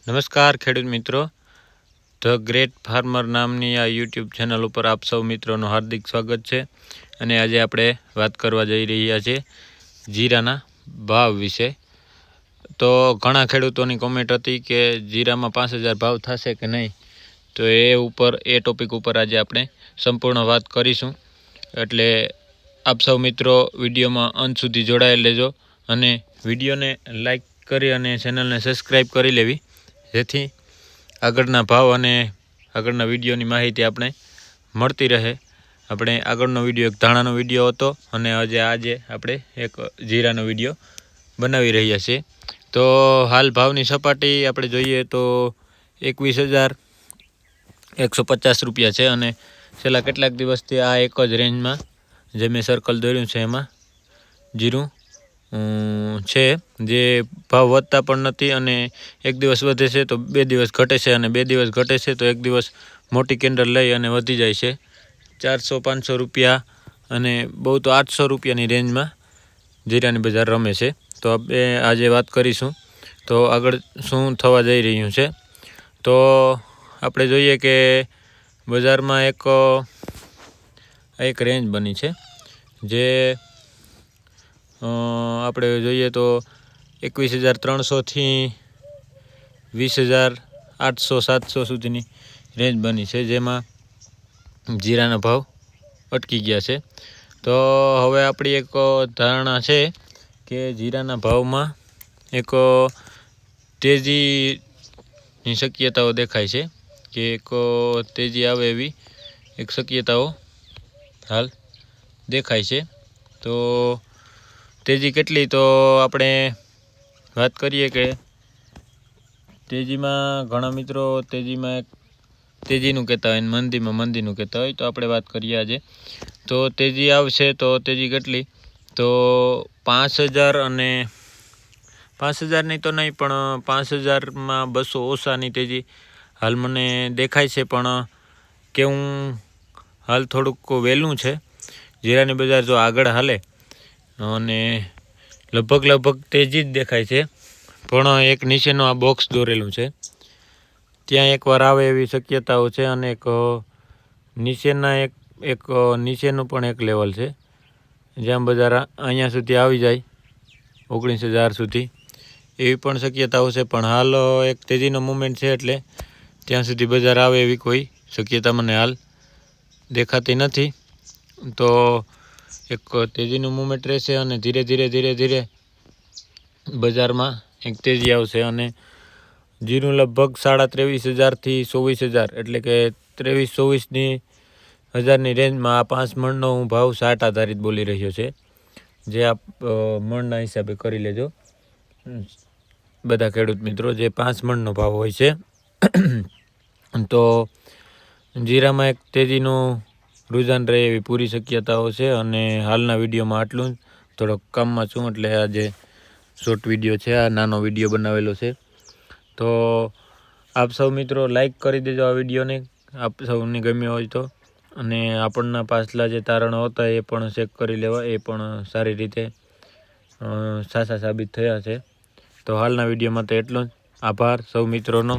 નમસ્કાર ખેડૂત મિત્રો, ધ ગ્રેટ ફાર્મર નામની આ યુટ્યુબ ચેનલ ઉપર આપ સૌ મિત્રોનું હાર્દિક સ્વાગત છે. અને આજે આપણે વાત કરવા જઈ રહ્યા છીએ જીરાના ભાવ વિશે. તો ઘણા ખેડૂતોની કોમેન્ટ હતી કે જીરામાં 5000 ભાવ થશે કે નહીં, તો એ ટોપિક ઉપર આજે આપણે સંપૂર્ણ વાત કરીશું. એટલે આપ સૌ મિત્રો વિડીયોમાં અંત સુધી જોડાયેલ રહેજો અને વિડીયોને લાઈક કરી અને ચેનલને સબસ્ક્રાઈબ કરી લેવી, જેથી આગળના ભાવ અને આગળના વિડીયોની માહિતી આપણે મળતી રહે. આપણે આગળનો વિડીયો એક ધાણાનો વિડીયો હતો અને આજે આપણે એક જીરાનો વિડીયો બનાવી રહ્યા છીએ. તો હાલ ભાવની સપાટી આપણે જોઈએ તો 21,150 રૂપિયા છે અને છેલ્લા કેટલાક દિવસથી આ એક જ રેન્જમાં જે મેં સર્કલ દોર્યું છે એમાં જીરું છે. જે ભાવ વધતા પણ નથી અને એક દિવસ વધે છે તો 2 દિવસ ઘટે છે અને 2 દિવસ ઘટે છે તો એક દિવસ મોટી કેન્ડલ લઈ અને વધી જાય છે. 400-500 રૂપિયા અને બહુ તો 800 રૂપિયાની રેન્જમાં જીરાની બજાર રમે છે. તો આપણે આજે વાત કરીશું તો આગળ શું થવા જઈ રહ્યું છે. તો આપણે જોઈએ કે બજારમાં એક રેન્જ બની છે, જે આપણે જોઈએ તો 21,300 થી 20,800-700 સુધીની રેન્જ બની છે, જેમાં જીરાના ભાવ અટકી ગયા છે. તો હવે આપણી એક ધારણા છે કે જીરાના ભાવમાં એક તેજીની શક્યતાઓ દેખાય છે, કે એક તેજી આવે એવી એક શક્યતાઓ હાલ દેખાય છે. તો તેજી કેટલી, તો આપણે વાત કરીએ કે તેજીમાં ઘણા મિત્રો તેજીનું કહેતા હોય અને મંદીનું કહેતા હોય. તો આપણે વાત કરીએ આજે તો તેજી આવશે તો તેજી કેટલી, તો 5,000 અને 5,000 નહીં તો નહીં, પણ 5,000માં 200 ઓછાની તેજી હાલ મને દેખાય છે. પણ કેવું હાલ થોડુંક વહેલું છે. જીરાની બજાર જો આગળ હાલે અને લગભગ તેજી જ દેખાય છે, પણ એક નીચેનો આ બોક્સ દોરેલું છે ત્યાં એકવાર આવે એવી શક્યતાઓ છે. અને એક નીચેનું પણ એક લેવલ છે જ્યાં બજાર અહીંયા સુધી આવી જાય 19,000 સુધી, એવી પણ શક્યતાઓ છે. પણ હાલ એક તેજીનો મુવમેન્ટ છે એટલે ત્યાં સુધી બજાર આવે એવી કોઈ શક્યતા મને હાલ દેખાતી નથી. તો એક તેજીનું મુવમેન્ટ રહેશે અને ધીરે ધીરે બજારમાં એક તેજી આવશે અને જીરું લગભગ 23,500 થી 24,000 એટલે કે 23-24,000ની રેન્જમાં આ 5 મણનો હું ભાવ 60 આધારિત બોલી રહ્યો છે, જે આપ મણના હિસાબે કરી લેજો બધા ખેડૂત મિત્રો, જે 5 મણનો ભાવ હોય છે. તો જીરામાં એક તેજીનું રુઝાન રહે એવી પૂરી શક્યતાઓ છે. અને હાલના વિડીયોમાં આટલું જ. થોડોક કામમાં છું એટલે આજે શોર્ટ વિડીયો છે, આ નાનો વિડીયો બનાવેલો છે. તો આપ સૌ મિત્રો લાઈક કરી દેજો આ વિડીયોને, આપ સૌને ગમ્યો હોય તો. અને આપણના પાછલા જે તારણો હતા એ પણ ચેક કરી લેવા, એ પણ સારી રીતે સાચા સાબિત થયા છે. તો હાલના વિડીયોમાં તો એટલું જ. આભાર સૌ મિત્રોનો.